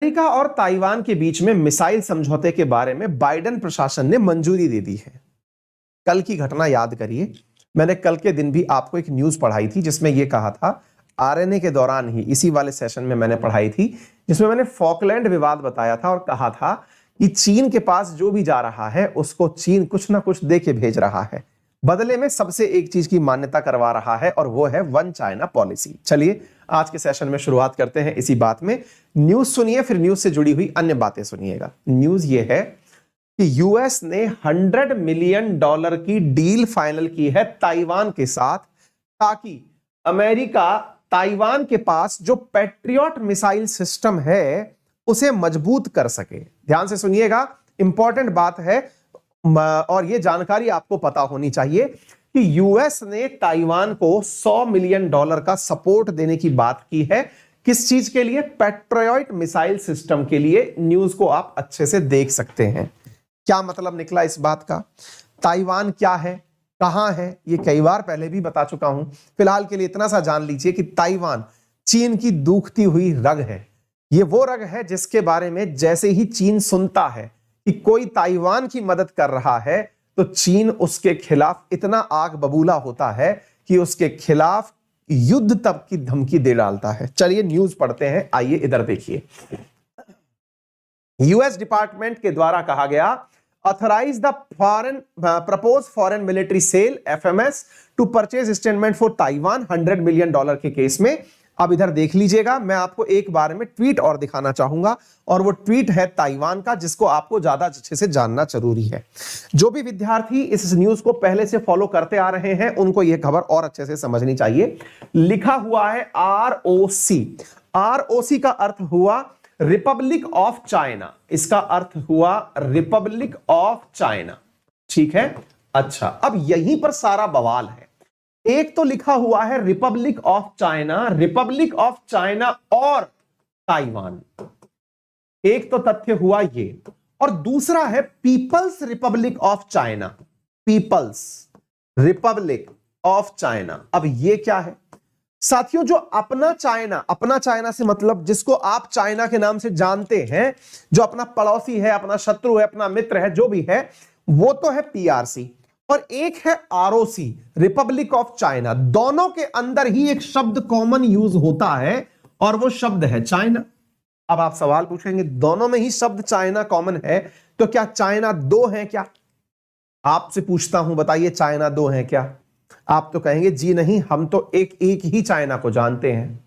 America और Taiwan के बीच में मिसाइल समझौते के बारे में बाइडेन प्रशासन ने मंजूरी दे दी है। कल की घटना याद करिए, मैंने कल के दिन भी आपको एक न्यूज पढ़ाई थी जिसमें यह कहा था, आरएनए के दौरान ही इसी वाले सेशन में मैंने पढ़ाई थी, जिसमें मैंने फॉकलैंड विवाद बताया था और कहा था कि चीन के पास जो भी जा रहा है उसको चीन कुछ ना कुछ दे के भेज रहा है, बदले में सबसे एक चीज की मान्यता करवा रहा है और वो है वन चाइना पॉलिसी। चलिए आज के सेशन में शुरुआत करते हैं इसी बात में। न्यूज सुनिए, फिर न्यूज से जुड़ी हुई अन्य बातें सुनिएगा। न्यूज ये है कि यूएस ने $100 मिलियन की डील फाइनल की है ताइवान के साथ, ताकि अमेरिका ताइवान के पास जो पैट्रियट मिसाइल सिस्टम है उसे मजबूत कर सके। ध्यान से सुनिएगा, इंपॉर्टेंट बात है और यह जानकारी आपको पता होनी चाहिए कि यूएस ने ताइवान को $100 मिलियन का सपोर्ट देने की बात की है। किस चीज के लिए? पैट्रियट मिसाइल सिस्टम के लिए। न्यूज को आप अच्छे से देख सकते हैं। क्या मतलब निकला इस बात का? ताइवान क्या है, कहां है, ये कई बार पहले भी बता चुका हूं। फिलहाल के लिए इतना सा जान लीजिए कि ताइवान चीन की दूखती हुई रग है। ये वो रग है जिसके बारे में जैसे ही चीन सुनता है कि कोई ताइवान की मदद कर रहा है तो चीन उसके खिलाफ इतना आग बबूला होता है कि उसके खिलाफ युद्ध तक की धमकी दे डालता है। चलिए न्यूज पढ़ते हैं, आइए इधर देखिए। यूएस डिपार्टमेंट के द्वारा कहा गया, authorise the propose foreign military sale FMS to purchase instrument for Taiwan $100 million के केस में। अब इधर देख लीजिएगा, मैं आपको एक बार में ट्वीट और दिखाना चाहूंगा और वो ट्वीट है ताइवान का, जिसको आपको ज्यादा अच्छे से जानना जरूरी है। जो भी विद्यार्थी इस न्यूज को पहले से फॉलो करते आ रहे हैं उनको यह खबर और अच्छे से समझनी चाहिए। लिखा हुआ है आरओसी। आरओसी का अर्थ हुआ रिपब्लिक ऑफ चाइना। इसका अर्थ हुआ रिपब्लिक ऑफ चाइना, ठीक है। अच्छा, अब यहीं पर सारा बवाल है। एक तो लिखा हुआ है Republic of China, Republic of China और ताइवान, एक तो तथ्य हुआ ये, और दूसरा है People's Republic of China, People's Republic of China. अब ये क्या है साथियों? जो अपना चाइना से मतलब जिसको आप चाइना के नाम से जानते हैं, जो अपना पड़ोसी है, अपना शत्रु है, अपना मित्र है, जो भी है, वो तो है पीआरसी, और एक है आरओसी, रिपब्लिक ऑफ चाइना। दोनों के अंदर ही एक शब्द कॉमन यूज होता है और वो शब्द है चाइना। अब आप सवाल पूछेंगे, दोनों में ही शब्द चाइना कॉमन है, तो क्या चाइना दो है क्या? आपसे पूछता हूं, बताइए चाइना दो है क्या? आप तो कहेंगे जी नहीं, हम तो एक ही चाइना को जानते हैं।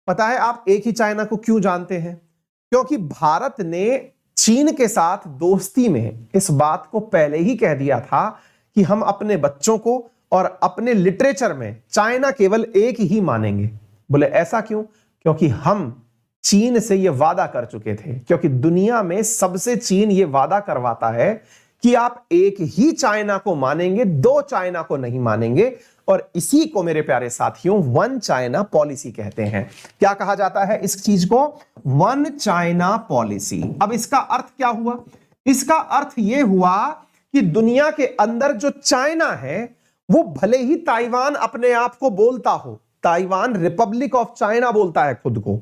पता है आप एक ही चाइना को क्यों जानते हैं? क्योंकि भारत ने चीन के साथ दोस्ती में इस बात को पहले ही कह दिया था कि हम अपने बच्चों को और अपने लिटरेचर में चाइना केवल एक ही मानेंगे। बोले ऐसा क्यों? क्योंकि हम चीन से यह वादा कर चुके थे, क्योंकि दुनिया में सबसे चीन यह वादा करवाता है कि आप एक ही चाइना को मानेंगे, दो चाइना को नहीं मानेंगे, और इसी को मेरे प्यारे साथियों वन चाइना पॉलिसी कहते हैं। क्या कहा जाता है इस चीज को? One China policy. अब इसका अर्थ क्या हुआ? इसका अर्थ यह हुआ कि दुनिया के अंदर जो चाइना है वो भले ही ताइवान अपने आप को बोलता हो, ताइवान रिपब्लिक ऑफ चाइना बोलता है खुद को,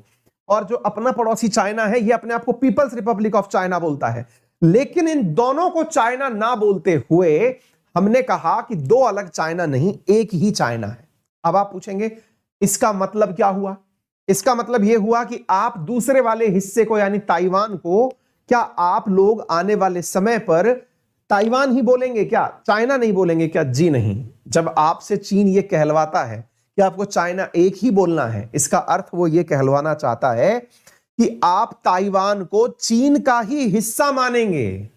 और जो अपना पड़ोसी चाइना है ये अपने आप को पीपल्स रिपब्लिक ऑफ चाइना बोलता है, लेकिन इन दोनों को चाइना ना बोलते हुए हमने कहा कि दो अलग चाइना नहीं, एक ही चाइना है। अब आप पूछेंगे इसका मतलब क्या हुआ? इसका मतलब यह हुआ कि आप दूसरे वाले हिस्से को यानी ताइवान को, क्या आप लोग आने वाले समय पर ताइवान ही बोलेंगे क्या, चाइना नहीं बोलेंगे क्या? जी नहीं। जब आपसे चीन ये कहलवाता है कि आपको चाइना एक ही बोलना है, इसका अर्थ वो ये कहलवाना चाहता है कि आप ताइवान को चीन का ही हिस्सा मानेंगे।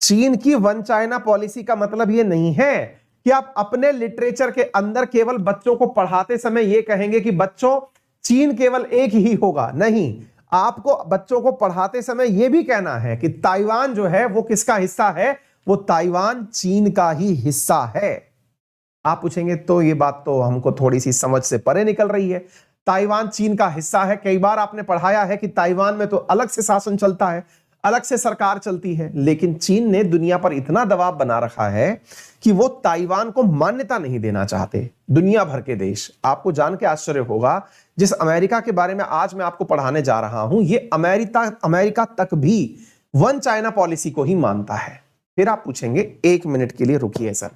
चीन की वन चाइना पॉलिसी का मतलब यह नहीं है कि आप अपने लिटरेचर के अंदर केवल बच्चों को पढ़ाते समय यह कहेंगे कि बच्चों चीन केवल एक ही होगा। नहीं, आपको बच्चों को पढ़ाते समय यह भी कहना है कि ताइवान जो है वो किसका हिस्सा है? वो ताइवान चीन का ही हिस्सा है। आप पूछेंगे तो ये बात तो हमको थोड़ी सी समझ से परे निकल रही है। ताइवान चीन का हिस्सा है, कई बार आपने पढ़ाया है कि ताइवान में तो अलग से शासन चलता है। अलग से सरकार चलती है, लेकिन चीन ने दुनिया पर इतना दबाव बना रखा है कि वो ताइवान को मान्यता नहीं देना चाहते। दुनिया भर के देश, आपको जान के आश्चर्य होगा, जिस अमेरिका के बारे में आज मैं आपको पढ़ाने जा रहा हूं, ये अमेरिका तक भी वन चाइना पॉलिसी को ही मानता है। फिर आप पूछेंगे, एक मिनट के लिए रुकिए सर,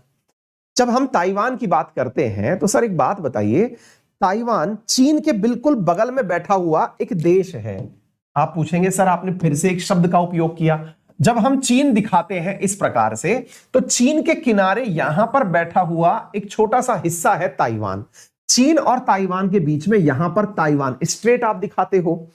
जब हम ताइवान की बात करते हैं तो सर एक बात बताइए, ताइवान चीन के बिल्कुल बगल में बैठा हुआ एक देश है। आप पूछेंगे सर आपने फिर से एक शब्द का उपयोग किया। जब हम चीन दिखाते हैं इस प्रकार से, तो चीन के किनारे यहां पर बैठा हुआ एक छोटा सा हिस्सा है ताइवान। चीन और ताइवान के बीच में यहां पर ताइवान स्ट्रेट आप दिखाते हो।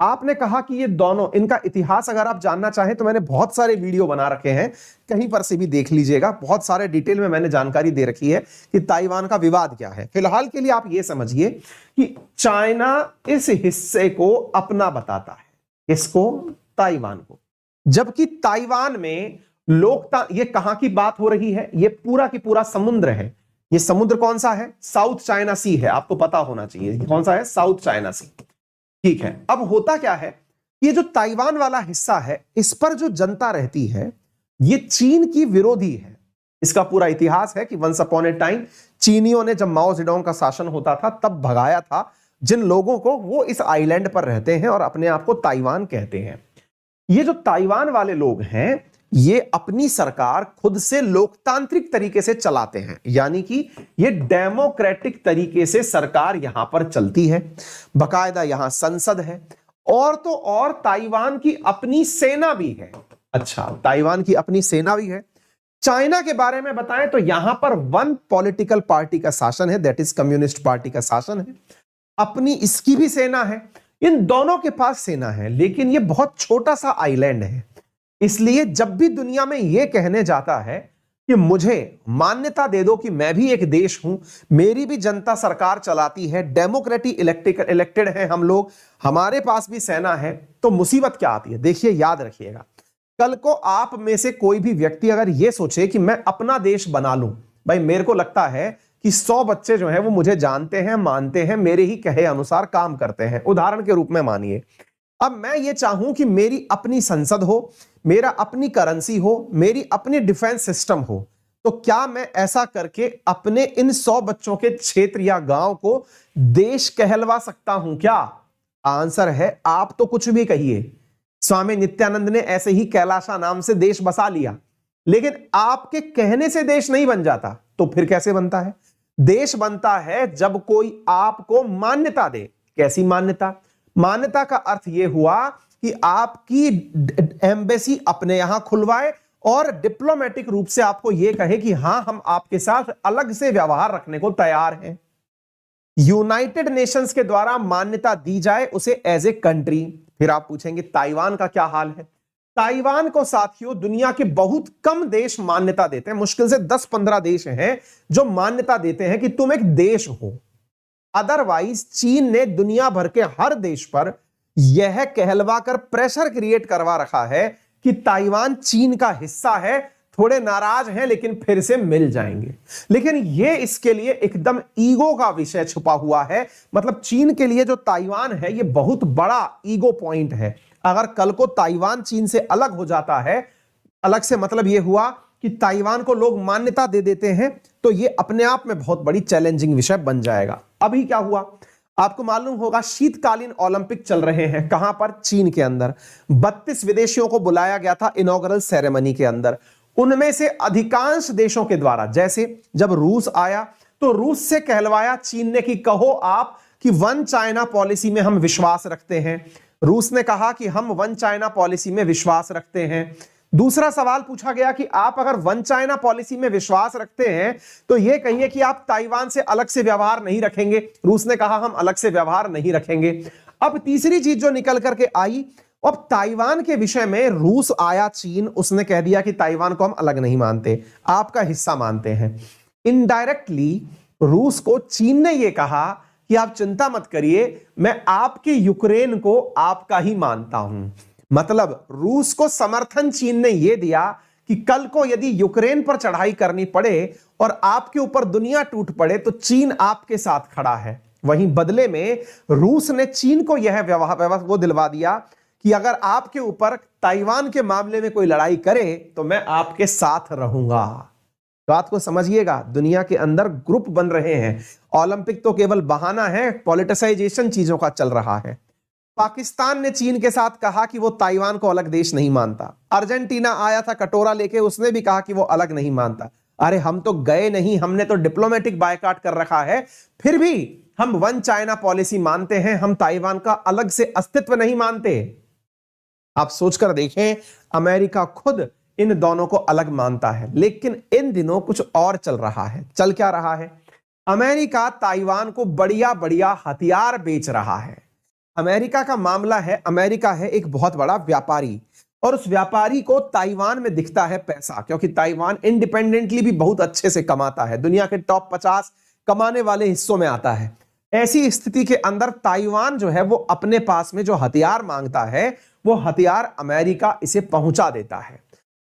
आपने कहा कि ये दोनों, इनका इतिहास अगर आप जानना चाहें तो मैंने बहुत सारे वीडियो बना रखे हैं, कहीं पर से भी देख लीजिएगा। बहुत सारे डिटेल में मैंने जानकारी दे रखी है कि ताइवान का विवाद क्या है। फिलहाल के लिए आप ये समझिए कि चाइना इस हिस्से को अपना बताता है, इसको, ताइवान को, जबकि ताइवान में ये कहां की बात हो रही है, ये पूरा की पूरा समुद्र है। ये समुद्र कौन सा है? साउथ चाइना सी है, आपको पता होना चाहिए कौन सा है, साउथ चाइना सी। ठीक है, अब होता क्या है, ये जो ताइवान वाला हिस्सा है, इस पर जो जनता रहती है ये चीन की विरोधी है। इसका पूरा इतिहास है कि वंस अपॉन ए टाइम चीनियों ने, जब माओ जेडोंग का शासन होता था, तब भगाया था जिन लोगों को, वो इस आइलैंड पर रहते हैं और अपने आप को ताइवान कहते हैं। ये जो ताइवान वाले लोग हैं, ये अपनी सरकार खुद से लोकतांत्रिक तरीके से चलाते हैं, यानी कि ये डेमोक्रेटिक तरीके से सरकार यहां पर चलती है। बकायदा यहां संसद है, और तो और ताइवान की अपनी सेना भी है। अच्छा, ताइवान की अपनी सेना भी है। चाइना के बारे में बताएं तो यहां पर वन पॉलिटिकल पार्टी का शासन है, दैट इज कम्युनिस्ट पार्टी का शासन है। अपनी इसकी भी सेना है, इन दोनों के पास सेना है, लेकिन ये बहुत छोटा सा आइलैंड है। इसलिए जब भी दुनिया में यह कहने जाता है कि मुझे मान्यता दे दो कि मैं भी एक देश हूं, मेरी भी जनता सरकार चलाती है, डेमोक्रेटिक इलेक्टेड है हम लोग, हमारे पास भी सेना है, तो मुसीबत क्या आती है? देखिए, याद रखिएगा, कल को आप में से कोई भी व्यक्ति अगर यह सोचे कि मैं अपना देश बना लूं, भाई मेरे को लगता है कि 100 बच्चे जो हैं वो मुझे जानते हैं, मानते हैं, मेरे ही कहे अनुसार काम करते हैं। उदाहरण के रूप में मानिए, अब मैं ये चाहूं कि मेरी अपनी संसद हो, मेरा अपनी करेंसी हो, मेरी अपनी डिफेंस सिस्टम हो, तो क्या मैं ऐसा करके अपने इन 100 बच्चों के क्षेत्र या गांव को देश कहलवा सकता हूं क्या? आंसर है आप तो कुछ भी कहिए। स्वामी नित्यानंद ने ऐसे ही कैलाशा नाम से देश बसा लिया, लेकिन आपके कहने से देश नहीं बन जाता। तो फिर कैसे बनता है? देश बनता है जब कोई आपको मान्यता दे। कैसी मान्यता? मान्यता का अर्थ यह हुआ कि आपकी एम्बेसी अपने यहां खुलवाए और डिप्लोमेटिक रूप से आपको यह कहे कि हां, हम आपके साथ अलग से व्यवहार रखने को तैयार हैं। यूनाइटेड नेशंस के द्वारा मान्यता दी जाए उसे एज ए कंट्री। फिर आप पूछेंगे ताइवान का क्या हाल है? ताइवान को साथियों दुनिया के बहुत कम देश मान्यता देते हैं, मुश्किल से 10-15 देश हैं जो मान्यता देते हैं कि तुम एक देश हो। अदरवाइज चीन ने दुनिया भर के हर देश पर यह कहलवाकर प्रेशर क्रिएट करवा रखा है कि ताइवान चीन का हिस्सा है, थोड़े नाराज हैं लेकिन फिर से मिल जाएंगे। लेकिन यह इसके लिए एकदम ईगो का विषय छुपा हुआ है। मतलब चीन के लिए जो ताइवान है यह बहुत बड़ा ईगो पॉइंट है। अगर कल को ताइवान चीन से अलग हो जाता है, अलग से मतलब यह हुआ कि ताइवान को लोग मान्यता दे देते हैं, तो यह अपने आप में बहुत बड़ी चैलेंजिंग विषय बन जाएगा। अभी क्या हुआ आपको मालूम होगा, शीतकालीन ओलंपिक चल रहे हैं। कहां पर? चीन के अंदर। 32 विदेशियों को बुलाया गया था इनॉग्रल सेरेमनी के अंदर। उनमें से अधिकांश देशों के द्वारा, जैसे जब रूस आया तो रूस से कहलवाया चीन ने कि कहो आप कि वन चाइना पॉलिसी में हम विश्वास रखते हैं। रूस ने कहा कि हम वन चाइना पॉलिसी में विश्वास रखते हैं। दूसरा सवाल पूछा गया कि आप अगर वन चाइना पॉलिसी में विश्वास रखते हैं तो यह कहिए कि आप ताइवान से अलग से व्यवहार नहीं रखेंगे। रूस ने कहा हम अलग से व्यवहार नहीं रखेंगे। अब तीसरी चीज जो निकल करके आई, अब ताइवान के विषय में रूस आया, चीन, उसने कह दिया कि ताइवान को हम अलग नहीं मानते, आपका हिस्सा मानते हैं। इनडायरेक्टली रूस को चीन ने यह कहा कि आप चिंता मत करिए, मैं आपके यूक्रेन को आपका ही मानता हूं। मतलब रूस को समर्थन चीन ने यह दिया कि कल को यदि यूक्रेन पर चढ़ाई करनी पड़े और आपके ऊपर दुनिया टूट पड़े तो चीन आपके साथ खड़ा है। वहीं बदले में रूस ने चीन को यह व्यवहार वो दिलवा दिया कि अगर आपके ऊपर ताइवान के मामले में कोई लड़ाई करे तो मैं आपके साथ रहूंगा। बात को समझिएगा, दुनिया के अंदर ग्रुप बन रहे हैं। ओलंपिक तो केवल बहाना है, पॉलिटिसाइजेशन चीजों का चल रहा है। पाकिस्तान ने चीन के साथ कहा कि वो ताइवान को अलग देश नहीं मानता। अर्जेंटीना आया था कटोरा लेके, उसने भी कहा कि वो अलग नहीं मानता। अरे हम तो गए नहीं, हमने तो डिप्लोमेटिक बायकॉट कर रखा है, फिर भी हम वन चाइना पॉलिसी मानते हैं, हम ताइवान का अलग से अस्तित्व नहीं मानते। आप सोचकर देखें, अमेरिका खुद इन दोनों को अलग मानता है, लेकिन इन दिनों कुछ और चल रहा है। चल क्या रहा है? अमेरिका ताइवान को बढ़िया बढ़िया हथियार बेच रहा है। अमेरिका का मामला है, अमेरिका है एक बहुत बड़ा व्यापारी, और उस व्यापारी को ताइवान में दिखता है पैसा, क्योंकि ताइवान इंडिपेंडेंटली भी बहुत अच्छे से कमाता है, दुनिया के टॉप 50 कमाने वाले हिस्सों में आता है। ऐसी स्थिति के अंदर ताइवान जो है वो अपने पास में जो हथियार मांगता है, वो हथियार अमेरिका इसे पहुंचा देता है।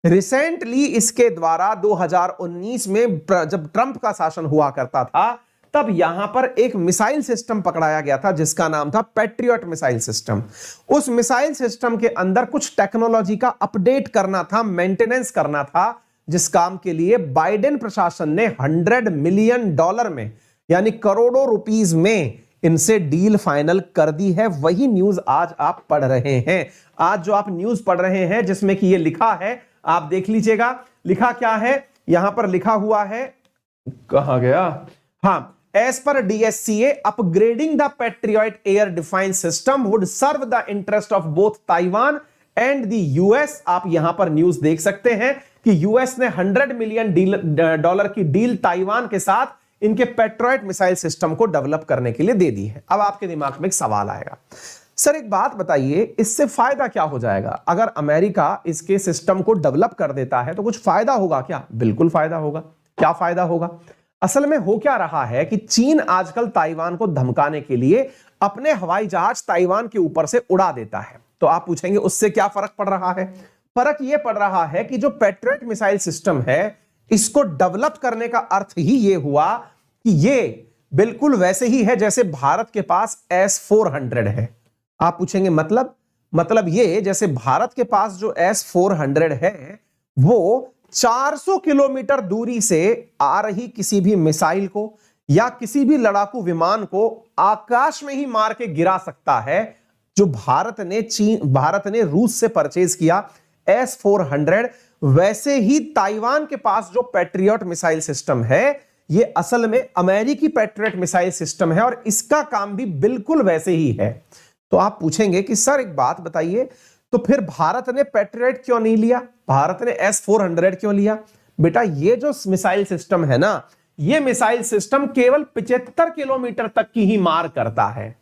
रिसेंटली इसके द्वारा 2019 में जब ट्रंप का शासन हुआ करता था, तब यहां पर एक मिसाइल सिस्टम पकड़ाया गया था जिसका नाम था पैट्रियट मिसाइल सिस्टम। उस मिसाइल सिस्टम के अंदर कुछ टेक्नोलॉजी का अपडेट करना था, मेंटेनेंस करना था, जिस काम के लिए बाइडेन प्रशासन ने $100 मिलियन में, यानी करोड़ों रुपीस में इनसे डील फाइनल कर दी है। वही न्यूज आज आप पढ़ रहे हैं। आज जो आप न्यूज पढ़ रहे हैं जिसमें कि ये लिखा है, आप देख लीजिएगा, लिखा क्या है, यहां पर लिखा हुआ है, कहां गया, हाँ, As per DSCA, upgrading the Patriot Air Defense System would serve the interest of both Taiwan and the US। आप यहां पर न्यूज देख सकते हैं कि यूएस ने $100 मिलियन की डील ताइवान के साथ इनके पैट्रियट मिसाइल सिस्टम को डेवलप करने के लिए दे दी है। अब आपके दिमाग में एक सवाल आएगा, सर एक बात बताइए, इससे फायदा क्या हो जाएगा? अगर अमेरिका इसके सिस्टम को डेवलप कर देता है तो कुछ फायदा होगा क्या? बिल्कुल फायदा होगा। क्या फायदा होगा? असल में हो क्या रहा है कि चीन आजकल ताइवान को धमकाने के लिए अपने हवाई जहाज ताइवान के ऊपर से उड़ा देता है। तो आप पूछेंगे उससे क्या फर्क पड़ रहा है? फर्क यह पड़ रहा है कि जो पैट्रियट मिसाइल सिस्टम है, इसको डेवलप करने का अर्थ ही यह हुआ कि यह बिल्कुल वैसे ही है जैसे भारत के पास S-400 है। आप पूछेंगे मतलब ये, जैसे भारत के पास जो S-400 है, वो 400 किलोमीटर दूरी से आ रही किसी भी मिसाइल को या किसी भी लड़ाकू विमान को आकाश में ही मार के गिरा सकता है। जो भारत ने रूस से परचेज किया S-400, वैसे ही ताइवान के पास जो पैट्रियट मिसाइल सिस्टम है, ये असल में अमेरिकी पैट्रियट मिसाइल सिस्टम है और इसका काम भी बिल्कुल वैसे ही है। तो आप पूछेंगे कि सर एक बात बताइए, तो फिर भारत ने पैट्रियट क्यों नहीं लिया? भारत ने S-400 क्यों लिया? बेटा ये जो मिसाइल सिस्टम है ना, ये मिसाइल सिस्टम केवल 75 किलोमीटर तक की ही मार करता है।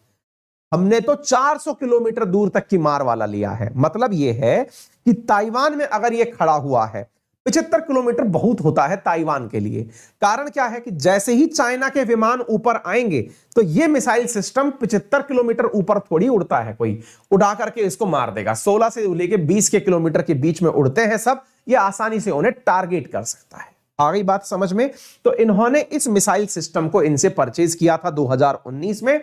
हमने तो 400 किलोमीटर दूर तक की मार वाला लिया है। मतलब ये है कि ताइवान में अगर ये खड़ा हुआ है, 75 किलोमीटर बहुत होता है ताइवान के लिए। कारण क्या है कि जैसे ही चाइना के विमान ऊपर आएंगे तो ये मिसाइल सिस्टम 75 किलोमीटर ऊपर थोड़ी उड़ता है, कोई उड़ा करके इसको मार देगा। 16 से लेके 20 के किलोमीटर के बीच में उड़ते हैं सब, ये आसानी से उन्हें टारगेट कर सकता है। आ गई बात समझ में? तो इन्होंने इस मिसाइल सिस्टम को इनसे परचेज किया था 2019 में,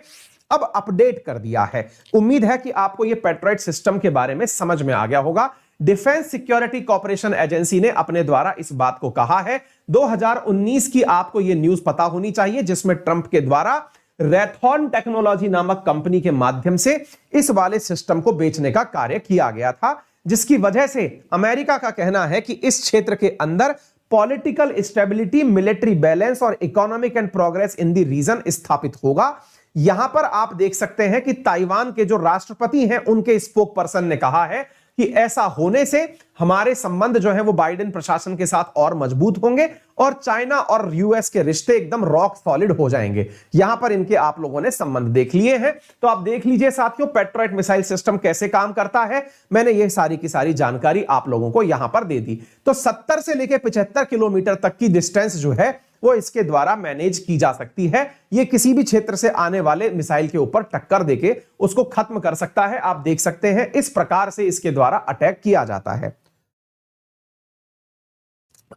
अब अपडेट कर दिया है। उम्मीद है कि आपको यह पैट्रियट सिस्टम के बारे में समझ में आ गया होगा। डिफेंस सिक्योरिटी कॉर्पोरेशन एजेंसी ने अपने द्वारा इस बात को कहा है। 2019 की आपको यह न्यूज पता होनी चाहिए, जिसमें ट्रंप के द्वारा रेथॉन टेक्नोलॉजी नामक कंपनी के माध्यम से इस वाले सिस्टम को बेचने का कार्य किया गया था, जिसकी वजह से अमेरिका का कहना है कि इस क्षेत्र के अंदर पॉलिटिकल स्टेबिलिटी, मिलिट्री बैलेंस और economic and progress in the region स्थापित होगा। यहां पर आप देख सकते हैं कि ताइवान के जो राष्ट्रपति हैं, उनके स्पोक पर्सन ने कहा है कि ऐसा होने से हमारे संबंध जो है वो बाइडेन प्रशासन के साथ और मजबूत होंगे और चाइना और यूएस के रिश्ते एकदम रॉक सॉलिड हो जाएंगे। यहां पर इनके आप लोगों ने संबंध देख लिए हैं। तो आप देख लीजिए साथियों, पैट्रियट मिसाइल सिस्टम कैसे काम करता है। मैंने ये सारी की सारी जानकारी आप लोगों को यहां पर दे दी। तो 70 से लेकर 75 किलोमीटर तक की डिस्टेंस जो है वो इसके द्वारा मैनेज की जा सकती है। ये किसी भी क्षेत्र से आने वाले मिसाइल के ऊपर टक्कर देके उसको खत्म कर सकता है। आप देख सकते हैं इस प्रकार से इसके द्वारा अटैक किया जाता है।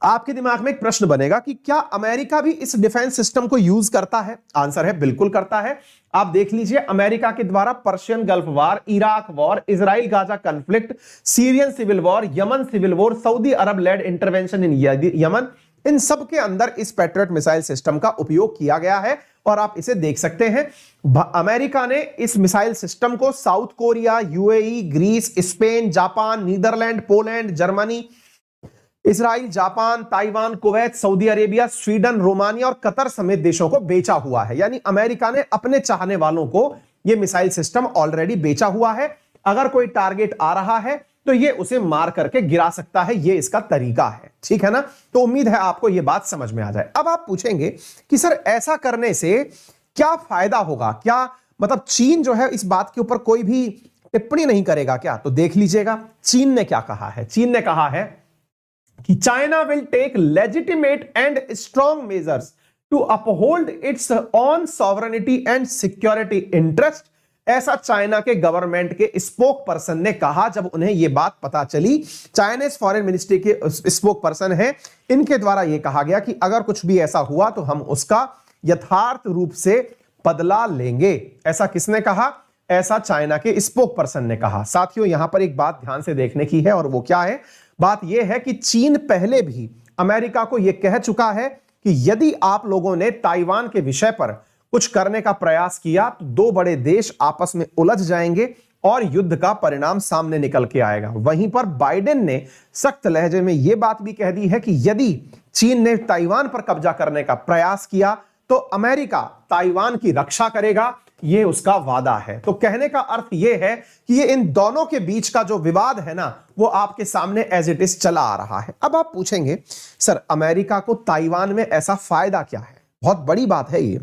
आपके दिमाग में एक प्रश्न बनेगा कि क्या अमेरिका भी इस डिफेंस सिस्टम को यूज करता है? आंसर है बिल्कुल करता है। आप देख लीजिए, अमेरिका के द्वारा Persian gulf war, Iraq war, Israel Gaza conflict, Syrian civil war, Yemen civil war, Saudi Arab led intervention in Yemen, इन सब के अंदर इस पैट्रियट मिसाइल सिस्टम का उपयोग किया गया है और आप इसे देख सकते हैं। अमेरिका ने इस मिसाइल सिस्टम को South Korea, UAE, Greece, Spain, Japan, Netherland, Poland, Germany, Israel, Japan, Taiwan, Kuwait, Saudi Arabia, Sweden, Romania और कतर समेत देशों को बेचा हुआ है। यानी अमेरिका ने अपने चाहने वालों को यह मिसाइल सिस्टम ऑलरेडी बेचा हुआ है। अगर कोई टारगेट आ रहा है तो ये उसे मार करके गिरा सकता है, ये इसका तरीका है। ठीक है ना? तो उम्मीद है आपको यह बात समझ में आ जाए। अब आप पूछेंगे कि सर ऐसा करने से क्या फायदा होगा, क्या मतलब चीन जो है इस बात के ऊपर कोई भी टिप्पणी नहीं करेगा क्या? तो देख लीजिएगा चीन ने क्या कहा है। चीन ने कहा है कि China will take legitimate and strong measures to uphold its own sovereignty and security interest. ऐसा चाइना के गवर्नमेंट के स्पोक पर्सन ने कहा जब उन्हें यह बात पता चली। चाइनीज फॉरेन मिनिस्ट्री के स्पोक पर्सन है, इनके द्वारा यह कहा गया कि अगर कुछ भी ऐसा हुआ तो हम उसका यथार्थ रूप से बदला लेंगे। ऐसा किसने कहा? ऐसा चाइना के स्पोक पर्सन ने कहा। साथियों, यहां पर एक बात ध्यान से देखने की है और वो क्या है? बात यह है कि चीन पहले भी अमेरिका को यह कह चुका है कि यदि आप लोगों ने ताइवान के विषय पर कुछ करने का प्रयास किया तो दो बड़े देश आपस में उलझ जाएंगे और युद्ध का परिणाम सामने निकल के आएगा। वहीं पर बाइडेन ने सख्त लहजे में यह बात भी कह दी है कि यदि चीन ने ताइवान पर कब्जा करने का प्रयास किया तो अमेरिका ताइवान की रक्षा करेगा, यह उसका वादा है। तो कहने का अर्थ यह है कि ये इन दोनों के बीच का जो विवाद है ना, वो आपके सामने एज इट इज चला आ रहा है। अब आप पूछेंगे सर अमेरिका को ताइवान में ऐसा फायदा क्या है? बहुत बड़ी बात है ये।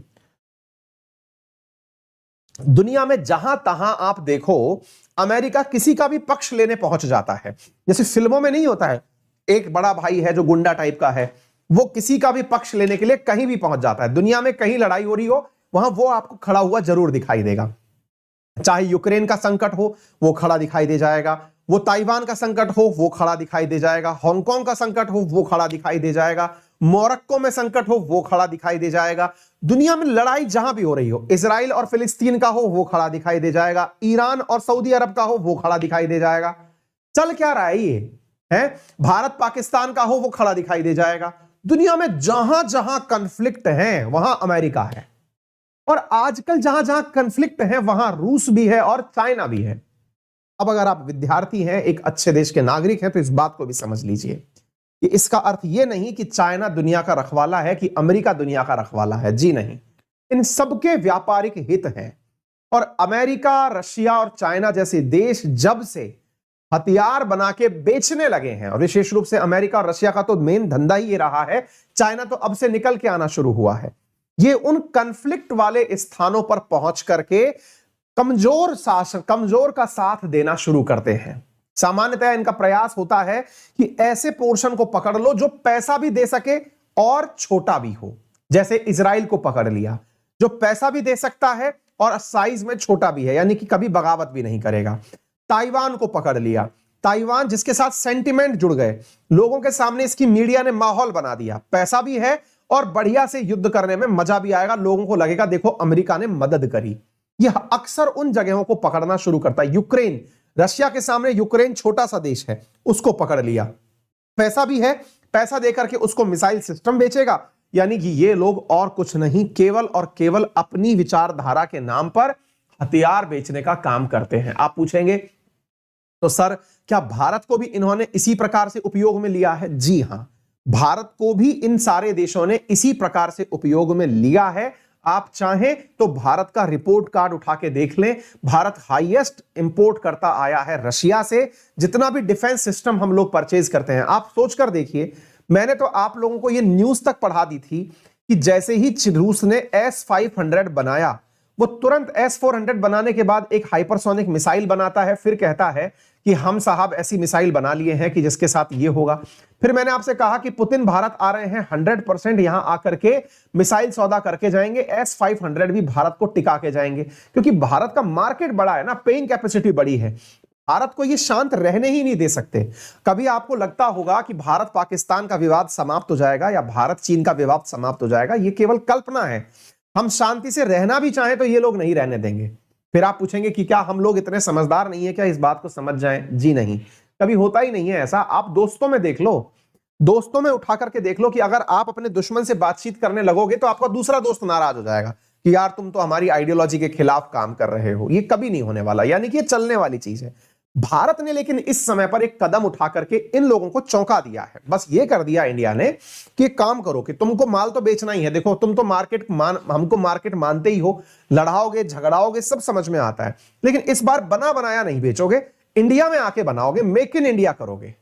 दुनिया में जहां तहां आप देखो, अमेरिका किसी का भी पक्ष लेने पहुंच जाता है। जैसे फिल्मों में नहीं होता है, एक बड़ा भाई है जो गुंडा टाइप का है, वो किसी का भी पक्ष लेने के लिए कहीं भी पहुंच जाता है। दुनिया में कहीं लड़ाई हो रही हो, वहां वो आपको खड़ा हुआ जरूर दिखाई देगा। चाहे यूक्रेन का संकट हो, वो खड़ा दिखाई दे जाएगा। वो ताइवान का संकट हो, वो खड़ा दिखाई दे जाएगा। हांगकांग का संकट हो, वो खड़ा दिखाई दे जाएगा। मोरक्को में संकट हो, वो खड़ा दिखाई दे जाएगा। दुनिया में लड़ाई जहां भी हो रही हो, इजराइल और फिलिस्तीन का हो, वो खड़ा दिखाई दे जाएगा। ईरान और सऊदी अरब का हो, वो खड़ा दिखाई दे जाएगा। चल क्या रहा है ये है? भारत पाकिस्तान का हो, वो खड़ा दिखाई दे जाएगा। दुनिया में जहां जहां कन्फ्लिक्ट है वहां अमेरिका है, और आजकल जहां जहां कन्फ्लिक्ट है वहां रूस भी है और चाइना भी है। अब अगर आप विद्यार्थी हैं, एक अच्छे देश के नागरिक हैं, तो इस बात को भी समझ लीजिए कि इसका अर्थ यह नहीं कि चाइना दुनिया का रखवाला है, कि अमेरिका दुनिया का रखवाला है। जी नहीं, इन सबके व्यापारिक हित हैं। और अमेरिका, रशिया और चाइना जैसे देश जब से हथियार बना के बेचने लगे हैं, और विशेष रूप से अमेरिका और रशिया का तो मेन धंधा ही ये रहा है, चाइना तो अब से निकल के आना शुरू हुआ है। ये उन कन्फ्लिक्ट वाले स्थानों पर पहुंच करके कमजोर का साथ देना शुरू करते हैं। सामान्यतः इनका प्रयास होता है कि ऐसे पोर्शन को पकड़ लो जो पैसा भी दे सके और छोटा भी हो। जैसे इजराइल को पकड़ लिया, जो पैसा भी दे सकता है और साइज में छोटा भी है, यानी कि कभी बगावत भी नहीं करेगा। ताइवान को पकड़ लिया, ताइवान जिसके साथ सेंटिमेंट जुड़ गए, लोगों के सामने इसकी मीडिया ने माहौल बना दिया, पैसा भी है और बढ़िया से युद्ध करने में मजा भी आएगा। लोगों को लगेगा देखो अमेरिका ने मदद करी। यह अक्सर उन जगहों को पकड़ना शुरू करता है। यूक्रेन, रशिया के सामने यूक्रेन छोटा सा देश है, उसको पकड़ लिया, पैसा भी है, पैसा देकर के उसको मिसाइल सिस्टम बेचेगा। यानी कि ये लोग और कुछ नहीं, केवल और केवल अपनी विचारधारा के नाम पर हथियार बेचने का काम करते हैं। आप पूछेंगे तो सर क्या भारत को भी इन्होंने इसी प्रकार से उपयोग में लिया है? जी हां, भारत को भी इन सारे देशों ने इसी प्रकार से उपयोग में लिया है। आप चाहें तो भारत का रिपोर्ट कार्ड उठा के देख लें। भारत हाईएस्ट इंपोर्ट करता आया है रशिया से। जितना भी डिफेंस सिस्टम हम लोग परचेज करते हैं, आप सोचकर देखिए, मैंने तो आप लोगों को यह न्यूज तक पढ़ा दी थी कि जैसे ही रूस ने S-500 बनाया, वो तुरंत S-400 बनाने के बाद एक हाइपरसोनिक मिसाइल बनाता है, फिर कहता है कि हम साहब ऐसी मिसाइल बना लिए हैं कि जिसके साथ ये होगा। फिर मैंने आपसे कहा कि पुतिन भारत आ रहे हैं, 100% यहां आकर के मिसाइल सौदा करके जाएंगे। S-500 भी भारत को टिका के जाएंगे, क्योंकि भारत का मार्केट बड़ा है ना, पेइंग कैपेसिटी बड़ी है। भारत को ये शांत रहने ही नहीं दे सकते। कभी आपको लगता होगा कि भारत पाकिस्तान का विवाद समाप्त हो जाएगा या भारत चीन का विवाद समाप्त हो जाएगा, ये केवल कल्पना है। हम शांति से रहना भी चाहें तो ये लोग नहीं रहने देंगे। फिर आप पूछेंगे कि क्या हम लोग इतने समझदार नहीं है क्या इस बात को समझ जाएं? जी नहीं, कभी होता ही नहीं है ऐसा। आप दोस्तों में देख लो, दोस्तों में उठा करके देख लो कि अगर आप अपने दुश्मन से बातचीत करने लगोगे तो आपका दूसरा दोस्त नाराज हो जाएगा कि यार तुम तो हमारी आइडियोलॉजी के खिलाफ काम कर रहे हो। ये कभी नहीं होने वाला, यानी कि ये चलने वाली चीज है। भारत ने लेकिन इस समय पर एक कदम उठा करके इन लोगों को चौंका दिया है। बस ये कर दिया इंडिया ने कि काम करो कि तुमको माल तो बेचना ही है, देखो तुम तो हमको मार्केट मानते ही हो, लड़ाओगे झगड़ाओगे सब समझ में आता है, लेकिन इस बार बना बनाया नहीं बेचोगे, इंडिया में आके बनाओगे, मेक इन इंडिया करोगे।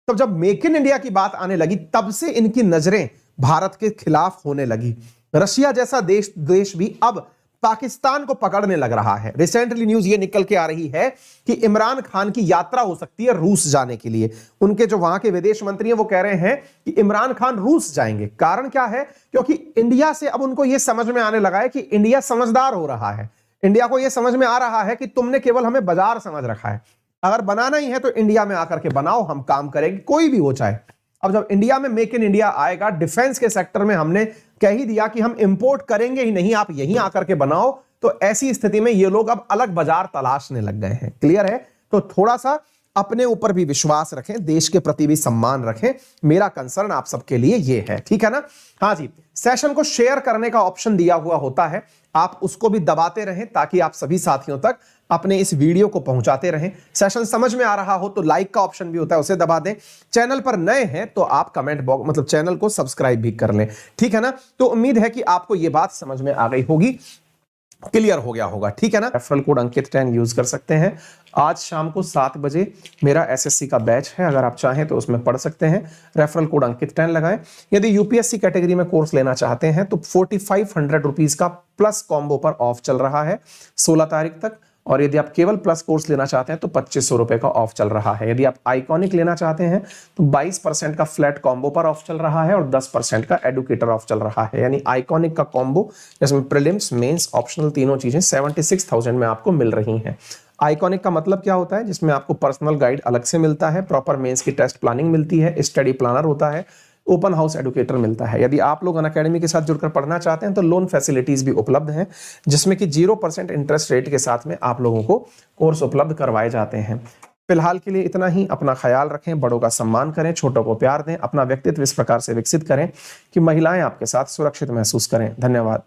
तो जब मेक इन इंडिया की बात आने लगी तब से इनकी नजरें भारत के खिलाफ होने लगी। रशिया जैसा देश भी अब पाकिस्तान को पकड़ने लग रहा है। रिसेंटली न्यूज ये निकल के आ रही है कि इमरान खान की यात्रा हो सकती है रूस जाने के लिए। उनके जो वहां के विदेश मंत्री हैं वो कह रहे हैं कि इमरान खान रूस जाएंगे। कारण क्या है? क्योंकि इंडिया से अब उनको यह समझ में आने लगा है कि इंडिया समझदार हो रहा है। इंडिया को यह समझ में आ रहा है कि तुमने केवल हमें बाजार समझ रखा है, अगर बनाना ही है तो इंडिया में आकर के बनाओ, हम काम करेंगे, कोई भी हो चाहे। अब जब इंडिया में मेक इन इंडिया आएगा, डिफेंस के सेक्टर में हमने कह ही दिया कि हम इंपोर्ट करेंगे ही नहीं, आप यहीं आकर के बनाओ, तो ऐसी स्थिति में ये लोग अब अलग बाजार तलाशने लग गए हैं। क्लियर है? तो थोड़ा सा अपने ऊपर भी विश्वास रखें, देश के प्रति भी सम्मान रखें। मेरा कंसर्न आप सबके लिए ये है, ठीक है ना? हाँ जी, सेशन को शेयर करने का ऑप्शन दिया हुआ होता है, आप उसको भी दबाते रहें ताकि आप सभी साथियों तक अपने इस वीडियो को पहुंचाते रहें। सेशन समझ में आ रहा हो तो लाइक का ऑप्शन भी होता है, उसे दबा दें। चैनल पर नए हैं तो आप कमेंट बॉक्स मतलब चैनल को सब्सक्राइब भी कर लें, ठीक है ना? तो उम्मीद है कि आपको यह बात समझ में आ गई होगी, क्लियर हो गया होगा, ठीक है ना? रेफरल कोड अंकित 10 यूज कर सकते हैं। आज शाम को 7 बजे मेरा एसएससी का बैच है, अगर आप चाहें तो उसमें पढ़ सकते हैं। रेफरल कोड अंकित 10 लगाएं। यदि यूपीएससी कैटेगरी में कोर्स लेना चाहते हैं तो 4500 रुपीज का प्लस कॉम्बो पर ऑफ चल रहा है 16 तारीख तक, और यदि आप केवल प्लस कोर्स लेना चाहते हैं तो 2500 रुपए का ऑफ चल रहा है। यदि आप आइकॉनिक लेना चाहते हैं तो 22% का फ्लैट कॉम्बो पर ऑफ चल रहा है और 10% का एडुकेटर ऑफ चल रहा है। यानी आइकॉनिक का कॉम्बो जिसमें प्रीलिम्स, मेंस, ऑप्शनल तीनों चीजें 76,000 में आपको मिल रही हैं। आइकॉनिक का मतलब क्या होता है? जिसमें आपको पर्सनल गाइड अलग से मिलता है, प्रॉपर मेंस की टेस्ट प्लानिंग मिलती है, स्टडी प्लानर होता है, ओपन हाउस एडुकेटर मिलता है। यदि आप लोग अनअकैडमी के साथ जुड़कर पढ़ना चाहते हैं तो लोन फैसिलिटीज भी उपलब्ध हैं, जिसमें कि 0% इंटरेस्ट रेट के साथ में आप लोगों को कोर्स उपलब्ध करवाए जाते हैं। फिलहाल के लिए इतना ही। अपना ख्याल रखें, बड़ों का सम्मान करें, छोटों को प्यार दें, अपना व्यक्तित्व इस प्रकार से विकसित करें कि महिलाएं आपके साथ सुरक्षित महसूस करें। धन्यवाद।